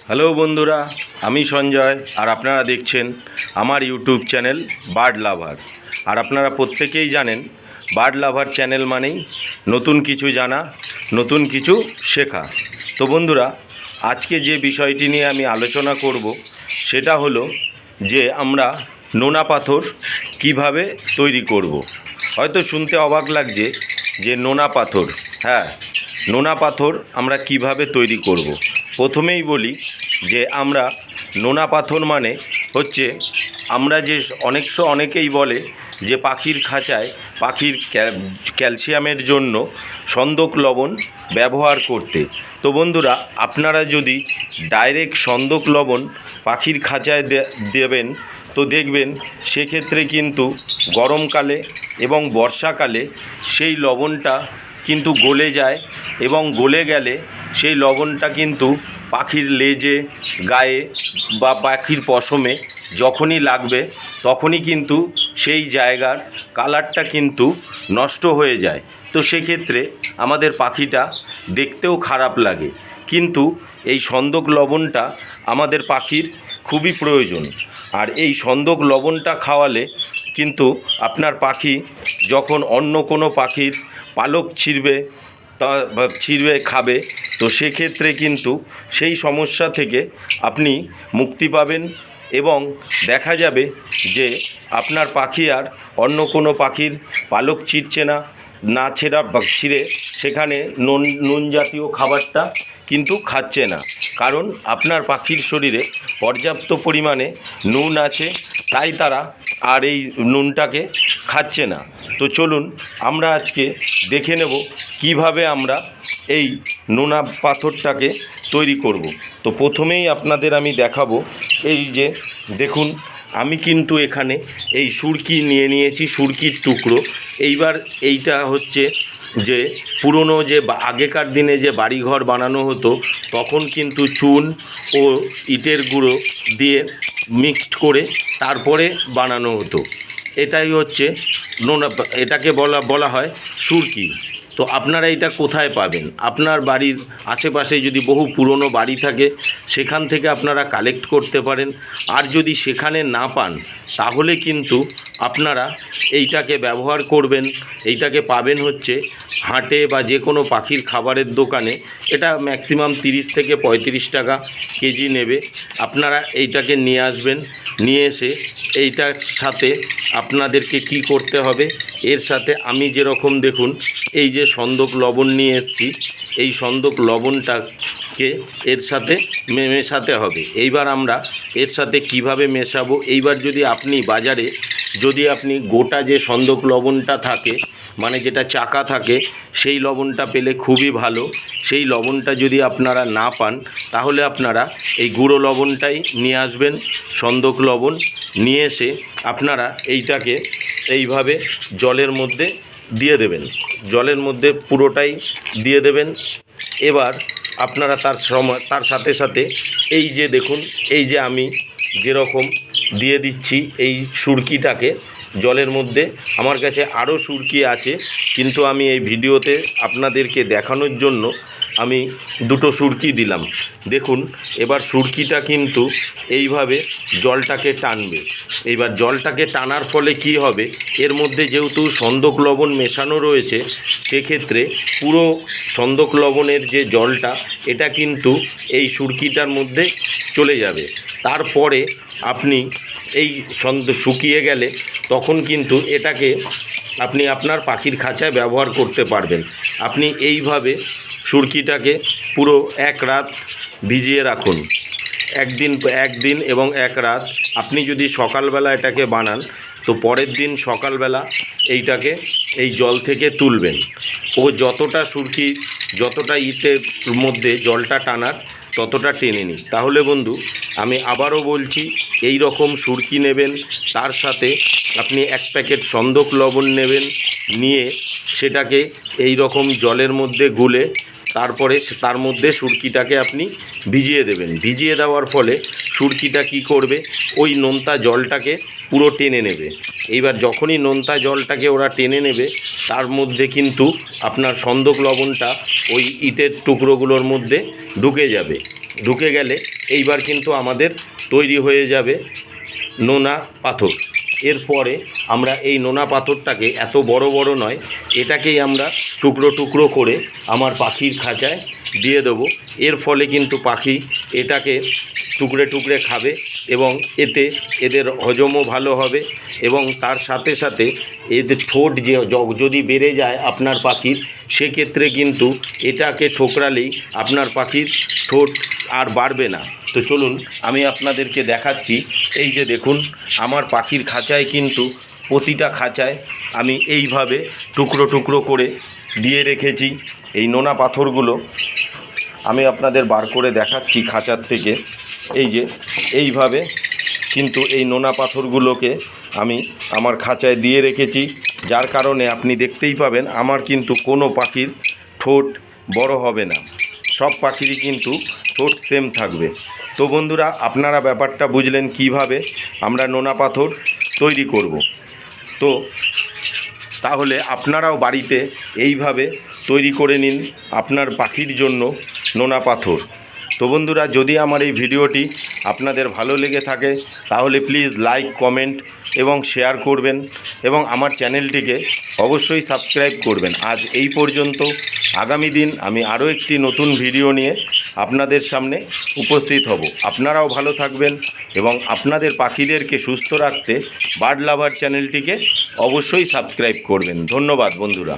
Hello বন্ধুরা, আমি সঞ্জয় আর আপনারা দেখছেন আমার ইউটিউব চ্যানেল বার্ড লাভার। আর আপনারা প্রত্যেকেই জানেন বার্ড লাভার চ্যানেল মানেই নতুন কিছু জানা, নতুন কিছু শেখা। তো বন্ধুরা, আজকে যে বিষয়টি নিয়ে আমি আলোচনা করব সেটা হলো যে আমরা নোনা পাথর কিভাবে তৈরি করব। হয়তো শুনতে অবাক লাগছে যে নোনা পাথর, হ্যাঁ, নোনা পাথর আমরা কিভাবে তৈরি করব। প্রথমেই বলি যে আমরা নোনা পাথর মানে হচ্ছে আমরা যে অনেকেই বলে যে পাখির খাঁচায় পাখির ক্যালসিয়ামের জন্য সন্দক লবণ ব্যবহার করতে। তো বন্ধুরা, আপনারা যদি ডাইরেক্ট সন্দক লবণ পাখির খাঁচায় দেবেন তো দেখবেন সেক্ষেত্রে কিন্তু গরমকালে এবং বর্ষাকালে সেই লবণটা কিন্তু গলে যায়, এবং গলে গেলে সেই লবণটা কিন্তু পাখির লেজে, গায়ে বা পাখির পশমে যখনই লাগবে তখনই কিন্তু সেই জায়গার কালারটা কিন্তু নষ্ট হয়ে যায়। তো সেক্ষেত্রে আমাদের পাখিটা দেখতেও খারাপ লাগে। কিন্তু এই সন্দক লবণটা আমাদের পাখির খুবই প্রয়োজন। আর এই সন্দক লবণটা খাওয়ালে কিন্তু আপনার পাখি যখন অন্য কোনো পাখির পালক ছিঁড়বে খাবে, তো সেক্ষেত্রে কিন্তু সেই সমস্যা থেকে আপনি মুক্তি পাবেন, এবং দেখা যাবে যে আপনার পাখি আর অন্য কোনো পাখির পালক ছিঁড়ে সেখানে নুন জাতীয় খাবারটা কিন্তু খাচ্ছে না। কারণ আপনার পাখির শরীরে পর্যাপ্ত পরিমাণে নুন আছে, তাই তারা আর এই নুনটাকে খাচ্ছে না। তো চলুন আমরা আজকে দেখে নেব কিভাবে আমরা এই নোনা পাথরটাকে তৈরি করব। তো প্রথমেই আপনাদের আমি দেখাবো, এই যে দেখুন, আমি কিন্তু এখানে এই সুরকি নিয়েছি, সুরকির টুকরো। এইবার এইটা হচ্ছে যে পুরনো যে আগেকার দিনে যে বাড়িঘর বানানো হতো তখন কিন্তু চুন ও ইটের গুঁড়ো দিয়ে মিক্সড করে তারপরে বানানো হতো। এটাই হচ্ছে নোনা, এটাকে বলা হয় সুরকি। তো আপনারা এটা কোথায় পাবেন? আপনার বাড়ির আশেপাশে যদি বহু পুরনো বাড়ি থাকে সেখান থেকে আপনারা কালেক্ট করতে পারেন। আর যদি সেখানে না পান তাহলে কিন্তু আপনারা এইটাকে ব্যবহার করবেন। এইটাকে পাবেন হচ্ছে হাটে বা যে কোনো পাখির খাবারের দোকানে। এটা ম্যাক্সিমাম 30 থেকে 35 টাকা কেজি নেবে। আপনারা এইটাকে নিয়ে আসবেন, নিয়ে এসে এইটার সাথে আপনাদেরকে কি করতে হবে, এর সাথে আমি যেরকম দেখুন এই যে সন্দক লবণ নিয়ে এসেছি, এই সন্দক লবণটাকে এর সাথে মেশাতে হবে। এইবার আমরা এর সাথে কিভাবে মেশাবো, এইবার যদি আপনি বাজারে আপনি গোটা যে সন্দক লবণটা থাকে, মানে যেটা চাকা থাকে, সেই লবণটা পেলে খুবই ভালো। সেই লবণটা যদি আপনারা না পান তাহলে আপনারা এই গুঁড়ো লবণটাই নিয়ে আসবেন, সন্দক লবণ নিয়ে এসে আপনারা এইটাকে এইভাবে জলের মধ্যে দিয়ে দেবেন, জলের মধ্যে পুরোটাই দিয়ে দেবেন। এবার আপনারা তার সাথে সাথে এই যে দেখুন, এই যে আমি যেরকম দিয়ে দিচ্ছি এই সুরকিটাকে জলের মধ্যে, আমার কাছে আরও সুরকি আছে, কিন্তু আমি এই ভিডিওতে আপনাদেরকে দেখানোর জন্য আমি দুটো সুরকি দিলাম। দেখুন, এবার সুরকিটা কিন্তু এইভাবে জলটাকে টানবে। এইবার জলটাকে টানার ফলে কি হবে, এর মধ্যে যেহেতু সন্দক লবণ মেশানো রয়েছে সেক্ষেত্রে পুরো সন্দক লবণের যে জলটা এটা কিন্তু এই সুরকিটার মধ্যে চলে যাবে। তারপরে আপনি এই শুকিয়ে গেলে তখন কিন্তু এটাকে আপনি আপনার পাখির খাঁচায় ব্যবহার করতে পারবেন। আপনি এইভাবে সুরকিটাকে পুরো এক রাত ভিজিয়ে রাখুন, একদিন এবং এক রাত। আপনি যদি সকালবেলা এটাকে বানান তো পরের দিন সকালবেলা এইটাকে এই জল থেকে তুলবেন। ও যতটা ইটের মধ্যে জলটা টানার ততটা টেনে নিই। তাহলে বন্ধু, আমি আবারও বলছি, এই রকম সুরকি নেবেন, তার সাথে আপনি 1 প্যাকেট সন্দক লবণ নেবেন, নিয়ে সেটাকে এই রকম জলের মধ্যে গুলে তারপরে তার মধ্যে সুরকিটাকে আপনি ভিজিয়ে দেবেন। ভিজিয়ে দেওয়ার ফলে সুরকিটা কি করবে, ওই নোনতা জলটাকে পুরো টেনে নেবে। এইবার যখনই নোনতা জলটাকে ওরা টেনে নেবে তার মধ্যে কিন্তু আপনার সন্দক লবণটা ওই ইটের টুকরোগুলোর মধ্যে ঢুকে যাবে। ঢুকে গেলে এইবার কিন্তু আমাদের তৈরি হয়ে যাবে নোনা পাথর। এরপরে আমরা এই নোনা পাথরটাকে, এত বড় বড় নয়, এটাকেই আমরা টুকরো টুকরো করে আমার পাখির খাঁচায় দিয়ে দেবো। এর ফলে কিন্তু পাখি এটাকে টুকরে টুকরে খাবে এবং এতে এদের হজমও ভালো হবে এবং তার সাথে সাথে এদের ঠোঁট যদি বেড়ে যায় আপনার পাখির, সেক্ষেত্রে কিন্তু এটাকে ঠোকরালেই আপনার পাখির ঠোঁট আর বাড়বে না। তো চলুন আমি আপনাদেরকে দেখাচ্ছি। এই যে দেখুন, আমার পাখির খাঁচায় কিন্তু প্রতিটা খাঁচায় আমি এইভাবে টুকরো টুকরো করে দিয়ে রেখেছি এই নোনা পাথরগুলো। আমি আপনাদের বার করে দেখাচ্ছি খাঁচার থেকে। এই যে এইভাবে কিন্তু এই নোনা পাথরগুলোকে আমি আমার খাঁচায় দিয়ে রেখেছি, যার কারণে আপনি দেখতেই পাবেন আমার কিন্তু কোনো পাখির ঠোঁট বড় হবে না, সব পাখিরই কিন্তু ঠোঁট সেম থাকবে। তো বন্ধুরা, আপনারা ব্যাপারটা বুঝলেন কিভাবে আমরা নোনা পাথর তৈরি করব। তো তাহলে আপনারাও বাড়িতে এইভাবে তৈরি করে নিন আপনার পাখির জন্য নোনা পাথর। তো বন্ধুরা, যদি আমার এই ভিডিওটি আপনাদের ভালো লেগে থাকে তাহলে প্লিজ লাইক, কমেন্ট এবং শেয়ার করবেন এবং আমার চ্যানেলটিকে অবশ্যই সাবস্ক্রাইব করবেন। আজ এই পর্যন্ত। আগামী দিন আমি আরও একটি নতুন ভিডিও নিয়ে আপনাদের সামনে উপস্থিত হব। আপনারাও ভালো থাকবেন এবং আপনাদের পাখিদেরকে সুস্থ রাখতে বার্ড লাভার চ্যানেলটিকে অবশ্যই সাবস্ক্রাইব করবেন। ধন্যবাদ বন্ধুরা।